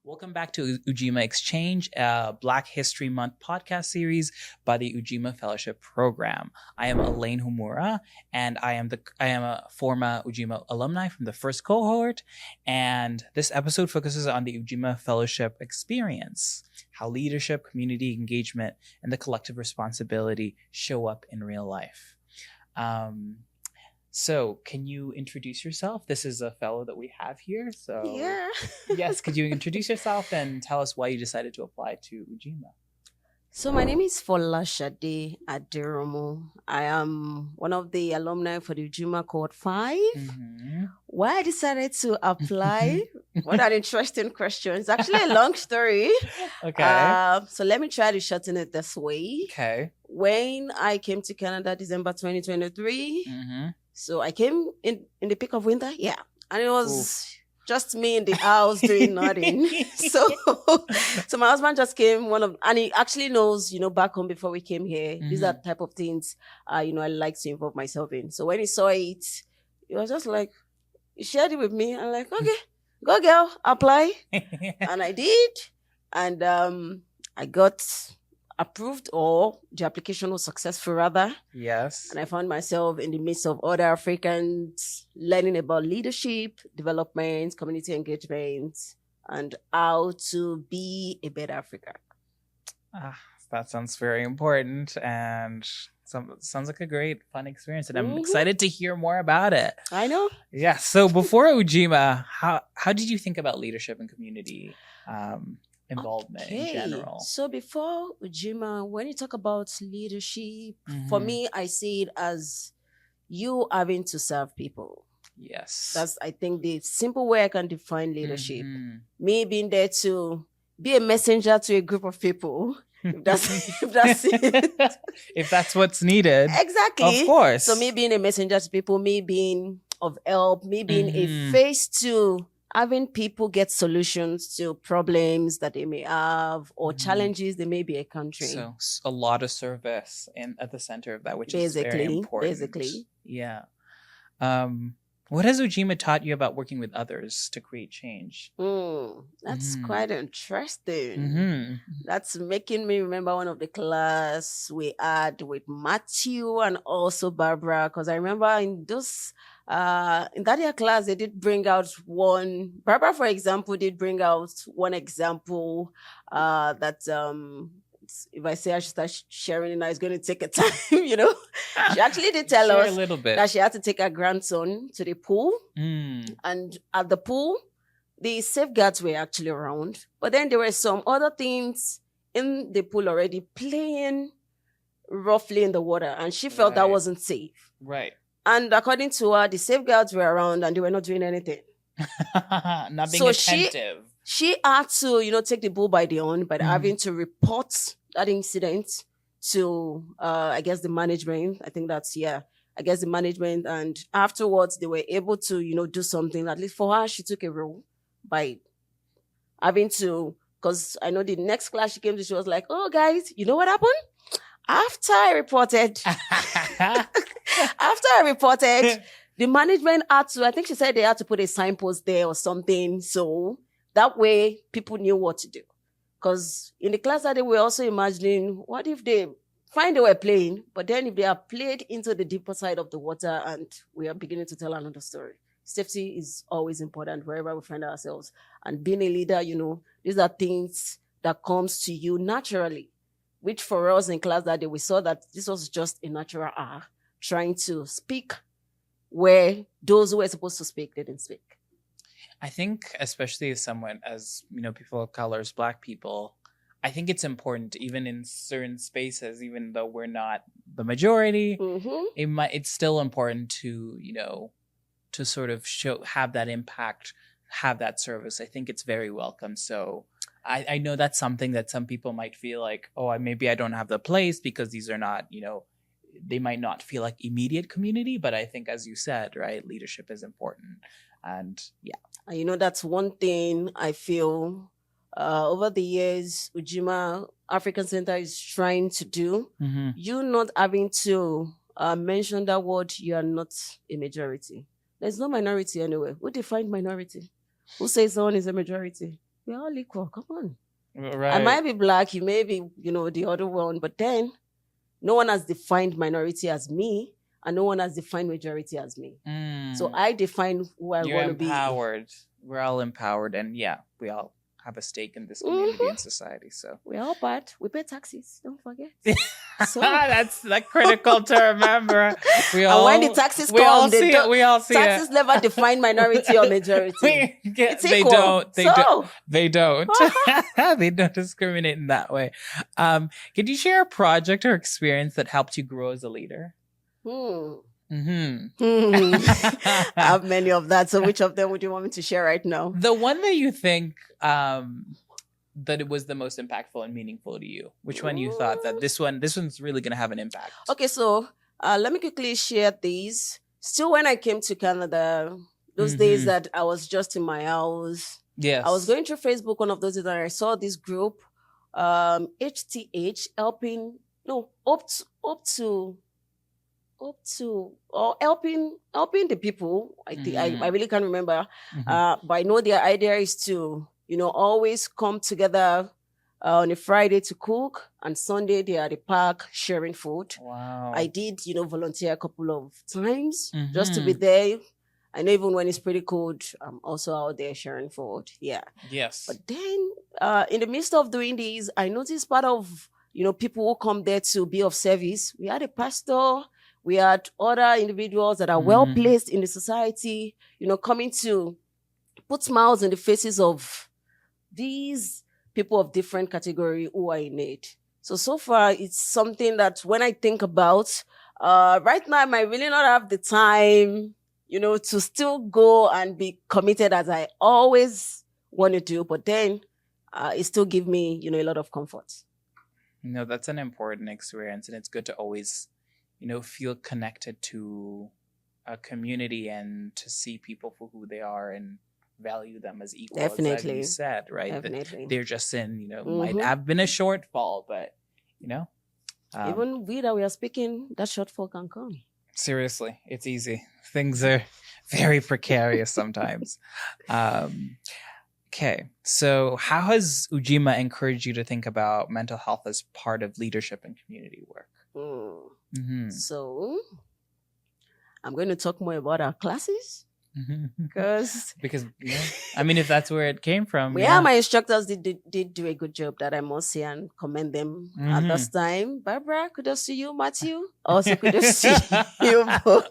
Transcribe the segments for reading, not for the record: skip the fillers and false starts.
Welcome back to Ujima Exchange, a Black History Month podcast series by the Ujima Fellowship Program. I am Aderehunmu, and I am a former Ujima alumni from the first cohort, and this episode focuses on the Ujima Fellowship experience, how leadership, community engagement, and the collective responsibility show up in real life. So, can you introduce yourself? This is a fellow that we have here. So, Yeah. yes, could you introduce yourself and tell us why you decided to apply to Ujima? So my name is Folashade Aderehunmu. I am one of the alumni for the Ujima Cohort 5. Mm-hmm. Why I decided to apply? What an interesting question. It's actually a long story. Okay. So let me try to shorten it this way. Okay. When I came to Canada, December 2023, Mm-hmm. so I came in the peak of winter. Yeah. And it was just me in the house doing nothing. So my husband just came, and he actually knows, back home before we came here, these are the type of things, I like to involve myself in. So when he saw it, he was just like, he shared it with me. I'm like, okay, go girl, apply. And I did. And I got approved, or the application was successful rather. Yes. And I found myself in the midst of other Africans learning about leadership, development, community engagement, and how to be a better Africa. That sounds very important and sounds like a great, fun experience. And I'm excited to hear more about it. I know. Yeah. So before Ujima, how did you think about leadership and community involvement in general? So before Ujima, when you talk about leadership, for me, I see it as you having to serve people. Yes. That's, I think, the simple way I can define leadership. Me being there to be a messenger to a group of people. If that's it. If that's what's needed. Exactly. Of course. So me being a messenger to people, me being of help, me being a face to having people get solutions to problems that they may have or challenges they may be encountering. So a lot of service at the center of that, which is very important. Basically. Yeah. What has Ujima taught you about working with others to create change? That's quite interesting. That's making me remember one of the class we had with Matthew and also Barbara, because I remember in that year class, they did bring out Barbara, for example, did bring out one example that if I say I should start sharing it now, it's going to take a time, She actually did tell us a little bit that she had to take her grandson to the pool. And at the pool, the safeguards were actually around. But then there were some other things in the pool already playing roughly in the water. And she felt that wasn't safe. Right. And according to her, the safeguards were around and they were not doing anything. Not being attentive. She had to, take the bull by the horn by having to report that incident to, I guess, the management. I think that's, the management. And afterwards, they were able to, do something. At least for her, she took a role by having to, because I know the next class she came to, she was like, oh, guys, you know what happened? After I reported, the management had to, I think she said they had to put a signpost there or something. So that way people knew what to do. Because in the class that day, we were also imagining, what if they find they were playing, but then if they are played into the deeper side of the water and we are beginning to tell another story. Safety is always important wherever we find ourselves. And being a leader, these are things that comes to you naturally. Which for us in class that day, we saw that this was just a natural trying to speak where those who were supposed to speak didn't speak. I think, especially as someone, as people of colors, Black people, I think it's important, even in certain spaces, even though we're not the majority, it's still important to, to sort of have that impact, have that service. I think it's very welcome. So I know that's something that some people might feel like, oh, maybe I don't have the place because these are not, they might not feel like immediate community. But I think, as you said, right, leadership is important. And that's one thing I feel over the years, Ujima African Center is trying to do. You not having to mention that word, you are not a majority. There's no minority anywhere. Who defined minority? Who says someone is a majority? We're all equal. Come on. Right. I might be black, you may be, the other one, but then no one has defined minority as me, and no one has defined majority as me. So I define who I want to be. You're empowered. We're all empowered, and yeah, we all have a stake in this community and society. So we're all part. We pay taxes. Don't forget. So that's like critical to remember. We all, and when the taxes come, we all see taxes never define minority or majority. They don't. They don't. They don't discriminate in that way. Could you share a project or experience that helped you grow as a leader? I have many of that. So which of them would you want me to share right now? The one that you think that it was the most impactful and meaningful to you. Which one you thought that this one's really going to have an impact? Okay, so let me quickly share these. Still, when I came to Canada, those days that I was just in my house, I was going through Facebook one of those days and I saw this group, HTH, helping the people. I think I really can't remember. But I know their idea is to always come together on a Friday to cook, and Sunday they are at the park sharing food. Wow. I did volunteer a couple of times just to be there. I know even when it's pretty cold, I'm also out there sharing food. Yeah. Yes. But then in the midst of doing these, I noticed part of people who come there to be of service. We had a pastor. We had other individuals that are well placed in the society, coming to put smiles on the faces of these people of different category who are in need. So far, it's something that when I think about, right now, I might really not have the time, to still go and be committed as I always want to do. But then it still gives me, a lot of comfort. That's an important experience. And it's good to always feel connected to a community and to see people for who they are and value them as equal. Definitely. As you said, right? Definitely. They're just in, might have been a shortfall, but, even we that we are speaking, that shortfall can come. Seriously, it's easy. Things are very precarious sometimes. Okay, so how has Ujima encouraged you to think about mental health as part of leadership and community work? So I'm going to talk more about our classes because if that's where it came from. My instructors did do a good job, that I must say and commend them at this time. Barbara, kudos to you. Matthew, also kudos to you both.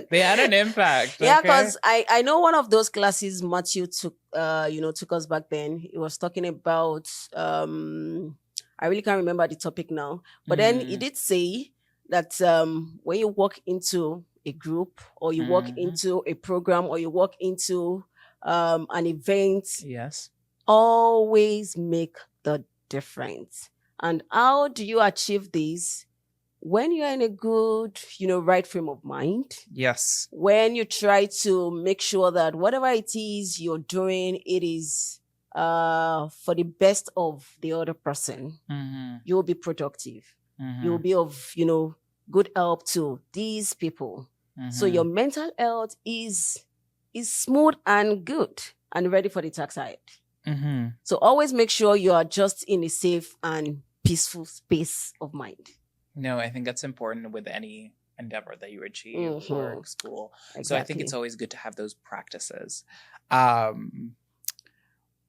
They had an impact. Yeah, because I know one of those classes Matthew took us back then. He was talking about I really can't remember the topic now, but then he did say that when you walk into a group or you walk into a program or you walk into an event, yes, always make the difference. And how do you achieve this? When you're in a good, right frame of mind. Yes. When you try to make sure that whatever it is you're doing, it is for the best of the other person. You'll be productive. You'll be of, good help to these people. So your mental health is smooth and good and ready for the tax side. So always make sure you are just in a safe and peaceful space of mind. I think that's important with any endeavor that you achieve, work, school. Exactly. So I think it's always good to have those practices.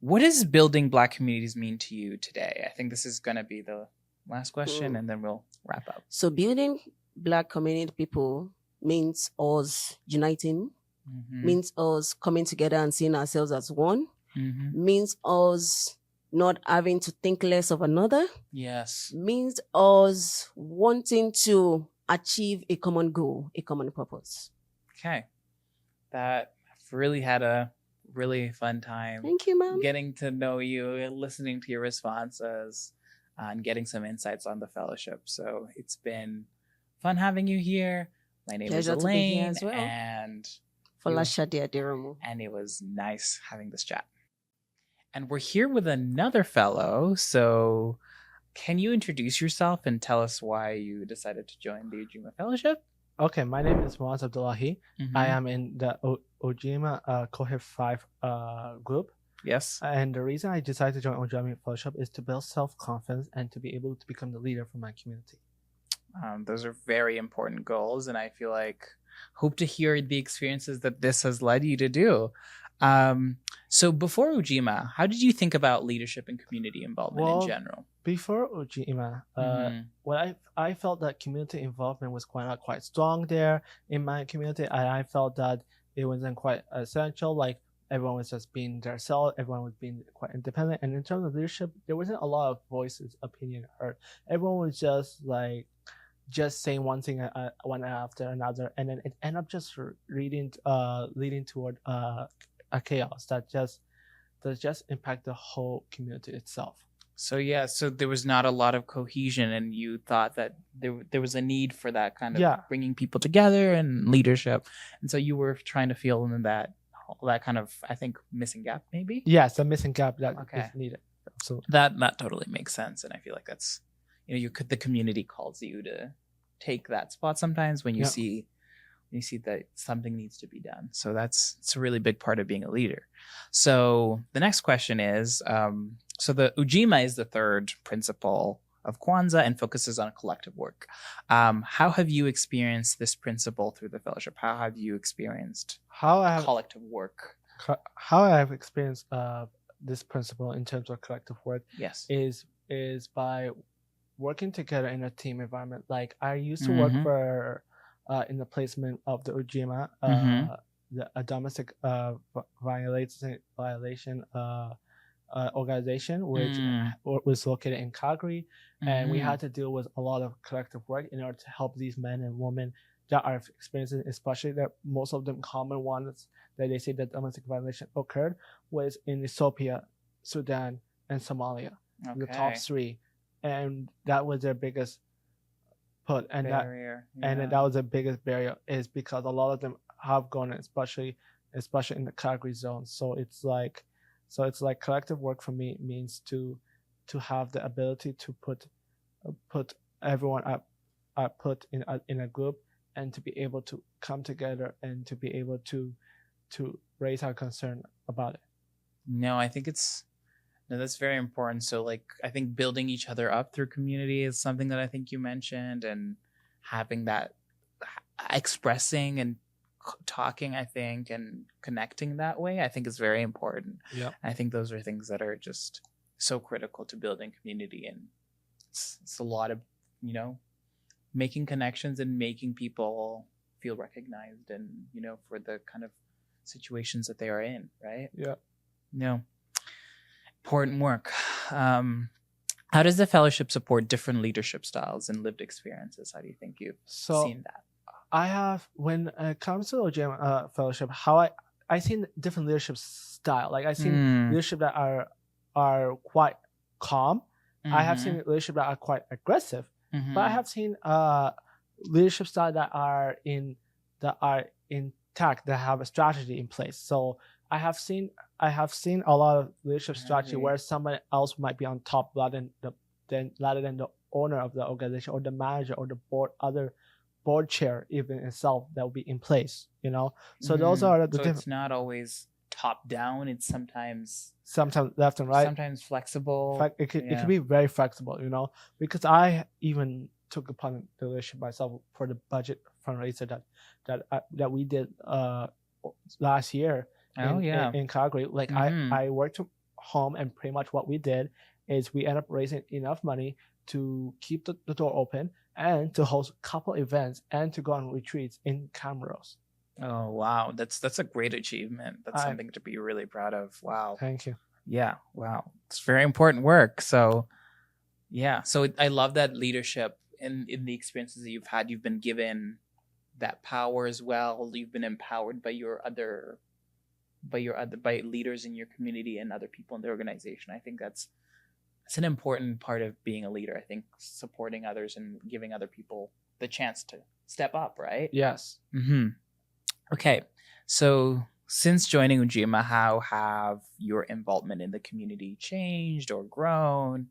What does building Black communities mean to you today? I think this is going to be the last question and then we'll wrap up. So building Black community people means us uniting, means us coming together and seeing ourselves as one, means us not having to think less of another. Yes. Means us wanting to achieve a common goal, a common purpose. Okay. I've really had a really fun time. Thank you, ma'am. Getting to know you, listening to your responses, and getting some insights on the fellowship. So it's been fun having you here. My name is Elaine, as well. And Folashade, Aderehunmu. And it was nice having this chat. And we're here with another fellow. So can you introduce yourself and tell us why you decided to join the Ujima Fellowship? Okay, my name is Muath Abdullahi. I am in the Ujima Cohort 5 group. Yes. And the reason I decided to join Ujima Fellowship is to build self-confidence and to be able to become the leader for my community. Those are very important goals, and I feel like hope to hear the experiences that this has led you to do. So before Ujima, how did you think about leadership and community involvement in general? Before Ujima, what I felt that community involvement was quite strong there in my community. I felt that it wasn't quite essential. Like everyone was just being their self. Everyone was being quite independent. And in terms of leadership, there wasn't a lot of voices, opinion heard. Everyone was just saying one thing one after another, and then it ended up just leading toward a chaos that just impact the whole community itself. So there was not a lot of cohesion, and you thought that there was a need for that kind of bringing people together and leadership, and so you were trying to fill in that kind of, I think, missing gap, maybe. Yes, a missing gap that is needed. So that totally makes sense, and I feel like that's the community calls you to take that spot sometimes when you see that something needs to be done. So it's a really big part of being a leader. So the next question is, so the Ujima is the third principle of Kwanzaa and focuses on collective work. How have you experienced this principle through the fellowship? How have you experienced collective work? How I have experienced this principle in terms of collective work is by working together in a team environment. Like I used to work for in the placement of the Ujima, a domestic violation organization, which was located in Calgary, and we had to deal with a lot of collective work in order to help these men and women that are experiencing, especially that most of them common ones that they say that domestic violation occurred was in Ethiopia, Sudan, and Somalia, the top three. And that was their biggest put, and barrier. And that was the biggest barrier, is because a lot of them have gone, especially in the Calgary zone. So it's like collective work for me means to have the ability to put everyone put in a group, and to be able to come together and to be able to raise our concern about it. No, I think that's very important. So like, I think building each other up through community is something that I think you mentioned, and having that expressing and talking, I think, and connecting that way, I think is very important. Yeah. I think those are things that are just so critical to building community, and it's a lot of, making connections and making people feel recognized and, for the kind of situations that they are in, right? Yeah. No. Important work. How does the fellowship support different leadership styles and lived experiences? How do you think you've seen that? I have, when it comes to Ujima fellowship, how I seen different leadership style. Like I seen leadership that are quite calm. I have seen leadership that are quite aggressive. But I have seen leadership style that are intact, that have a strategy in place. So I have seen a lot of leadership strategy where someone else might be on top rather than the owner of the organization, or the manager, or the other board chair even itself that will be in place. So those are the different. It's not always top down. It's sometimes left and right. Sometimes flexible. It could be very flexible. Because I even took upon the leadership myself for the budget fundraiser that we did last year. In Calgary. Like I worked from home, and pretty much what we did is we ended up raising enough money to keep the door open, and to host a couple events, and to go on retreats in Camrose. Oh wow, that's a great achievement. That's something to be really proud of. Wow. Thank you. Yeah. Wow. It's very important work. So I love that leadership in the experiences that you've had. You've been given that power as well. You've been empowered by by leaders in your community and other people in the organization. I think that's an important part of being a leader. I think supporting others and giving other people the chance to step up, right? Yes. Okay. So since joining Ujima, how have your involvement in the community changed or grown?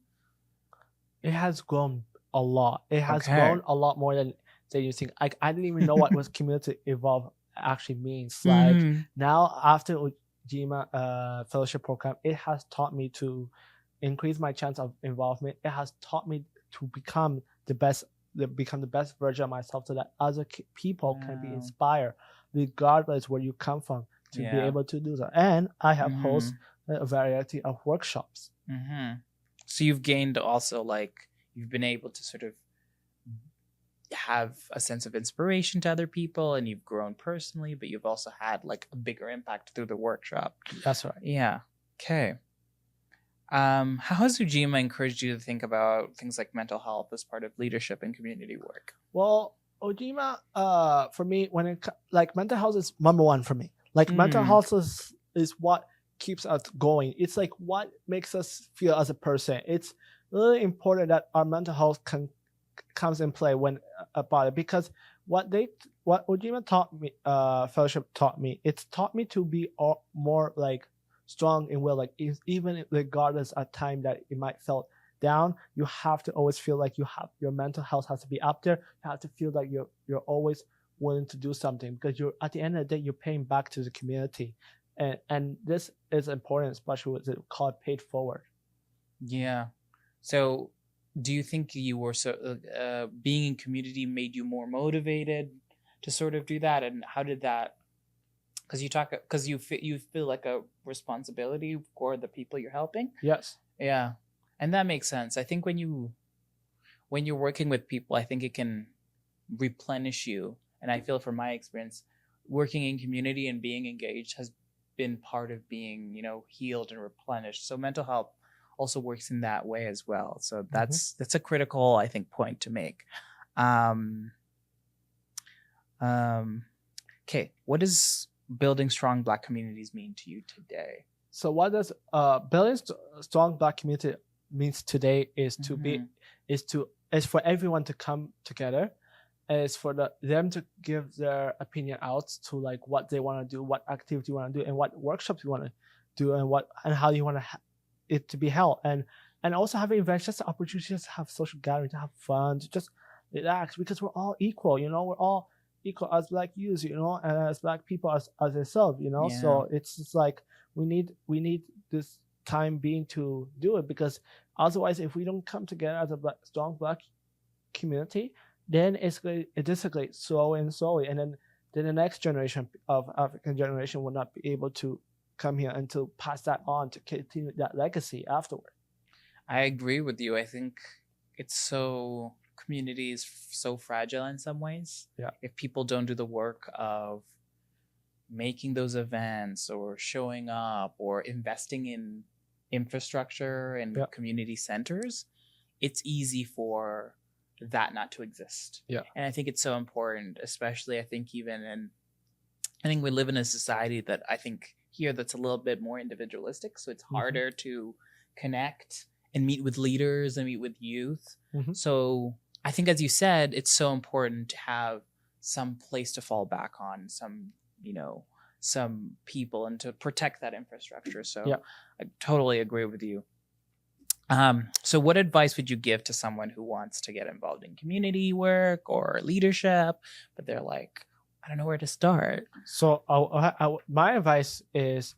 It has grown a lot. It has grown a lot more than you think. I didn't even know what was community involved actually means. Like now, after Ujima fellowship program, it has taught me to increase my chance of involvement. It has taught me to become the best version of myself, so that other people can be inspired, regardless where you come from, to be able to do that. And I have hosted a variety of workshops. So you've gained also, like, you've been able to sort of have a sense of inspiration to other people, and you've grown personally, but you've also had like a bigger impact through the workshop. That's right. Yeah. Okay. How has Ujima encouraged you to think about things like mental health as part of leadership and community work? Well, Ujima, for me, like mental health is number one for me. Like mental health is what keeps us going. It's like what makes us feel as a person. It's really important that our mental health comes in play when about it, because what Ujima taught me, fellowship taught me, it's taught me to be more like strong in will. Like even regardless of time that it might feel down, you have to always feel like your mental health has to be up there. You have to feel like you're always willing to do something, because you're at the end of the day you're paying back to the community, and this is important, especially with it called paid forward. Yeah. So do you think you were being in community made you more motivated to sort of do that? And how did that, because you feel like a responsibility for the people you're helping? Yes. Yeah. And that makes sense. I think when you're working with people, I think it can replenish you. And I feel from my experience, working in community and being engaged has been part of being, healed and replenished. So mental health also works in that way as well. So that's a critical, I think, point to make. Okay, what does building strong Black communities mean to you today? So what does building strong Black community means today is is for everyone to come together, is for them to give their opinion out to like what they want to do, what activity you want to do, and what workshops you want to do, and how you want it to be held, and also having events, just the opportunity to have social gathering, to have fun, to just relax, because we're all equal, we're all equal as Black youths, and as Black people as themselves, Yeah. So it's just like we need this time being to do it, because otherwise, if we don't come together as a strong Black community, then it disintegrates slowly, and then the next generation of African generation will not be able to come here and to pass that on, to continue that legacy afterward. I agree with you. I think community is so fragile in some ways. Yeah. If people don't do the work of making those events or showing up or investing in infrastructure and community centers, it's easy for that not to exist. Yeah. And I think it's so important, especially I think we live in a society that I think here that's a little bit more individualistic, so it's harder to connect and meet with leaders and meet with youth. So I think, as you said, it's so important to have some place to fall back on, some people, and to protect that infrastructure. So I totally agree with you. So what advice would you give to someone who wants to get involved in community work or leadership, but they're like, I don't know where to start? So my advice is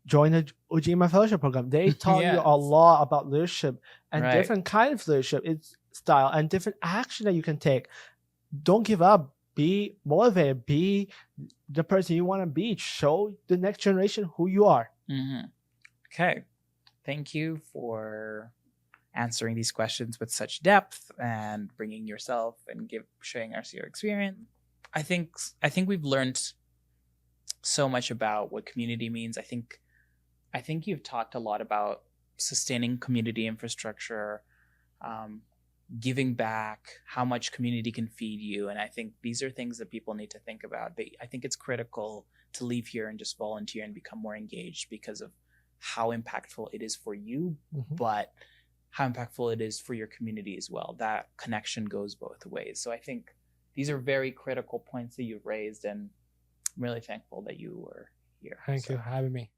join the Ujima Fellowship Program. They taught you a lot about leadership and different kinds of leadership style and different action that you can take. Don't give up. Be motivated. Be the person you want to be. Show the next generation who you are. Okay. Thank you for answering these questions with such depth and bringing yourself and sharing us your experience. I think we've learned so much about what community means. I think you've talked a lot about sustaining community infrastructure, giving back, how much community can feed you. And I think these are things that people need to think about. I think it's critical to leave here and just volunteer and become more engaged because of how impactful it is for you, but how impactful it is for your community as well. That connection goes both ways. So I think these are very critical points that you've raised, and I'm really thankful that you were here. Thank you for having me.